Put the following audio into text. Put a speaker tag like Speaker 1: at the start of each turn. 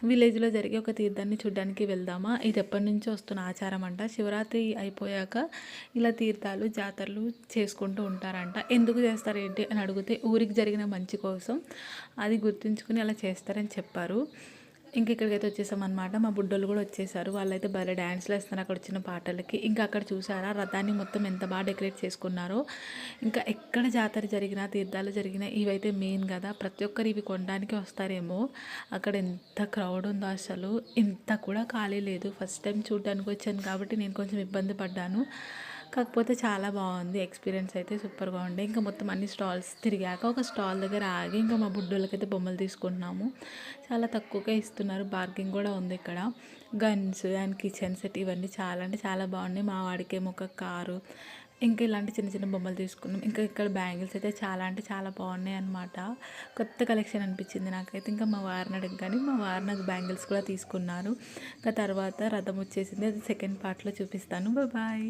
Speaker 1: విలేజ్‌లో జరిగే ఒక తీర్థాన్ని చూడ్డానికి వెళ్దామా? ఇది ఎప్పటినుంచో వస్తున్న ఆచారం అంట. శివరాత్రి అయిపోయాక ఇలా తీర్థాలు, జాతరలు చేసుకుంటూ ఉంటారంట. ఎందుకు చేస్తారు ఏంటి అని అడిగితే ఊరికి జరిగిన మంచి కోసం అది గుర్తుంచుకొని అలా చేస్తారని చెప్పారు. ఇంక ఇక్కడికైతే వచ్చేసామనమాట. మా బుడ్డోళ్ళు కూడా వచ్చేసారు. వాళ్ళైతే భలే డాన్స్‌లు ఏస్తున్నారు అక్కడ వచ్చిన పాటలకి. ఇంకా అక్కడ చూసారా రథాన్ని మొత్తం ఎంత బాగా డెకరేట్ చేసుకున్నారో. ఇంకా ఎక్కడ జాతర జరిగినా, తీర్థాలు జరిగినా ఇవైతే మెయిన్ కదా! ప్రతి ఒక్కరు ఇవి కొనడానికి వస్తారేమో. అక్కడ ఎంత క్రౌడ్ ఉందో అసలు. ఇంత కూడా ఖాళీ లేదు. ఫస్ట్ టైం చూడడానికి వచ్చాను కాబట్టి నేను కొంచెం ఇబ్బంది పడ్డాను. కాకపోతే చాలా బాగుంది. ఎక్స్పీరియన్స్ అయితే సూపర్‌గా ఉండే. ఇంకా మొత్తం అన్ని స్టాల్స్ తిరిగాక ఒక స్టాల్ దగ్గర ఆగి ఇంకా మా బుడ్డోళ్ళకైతే బొమ్మలు తీసుకుంటున్నాము. చాలా తక్కువకే ఇస్తున్నారు. బార్గెనింగ్ కూడా ఉంది ఇక్కడ. గన్స్ అండ్ కిచెన్ సెట్ ఇవన్నీ చాలా అంటే చాలా బాగున్నాయి. మా వాడికేమో ఒక కారు ఇంకా ఇలాంటి చిన్న చిన్న బొమ్మలు తీసుకున్నాం. ఇంకా ఇక్కడ బ్యాంగిల్స్ అయితే చాలా అంటే చాలా బాగున్నాయి అనమాట. కొత్త కలెక్షన్ అనిపించింది నాకైతే. ఇంకా మా వారిని అడగగానే మా వారు నాకు బ్యాంగిల్స్ కూడా తీసుకున్నారు. ఇంకా తర్వాత రథం వచ్చేసింది. అది సెకండ్ పార్ట్‌లో చూపిస్తాను. బాయ్.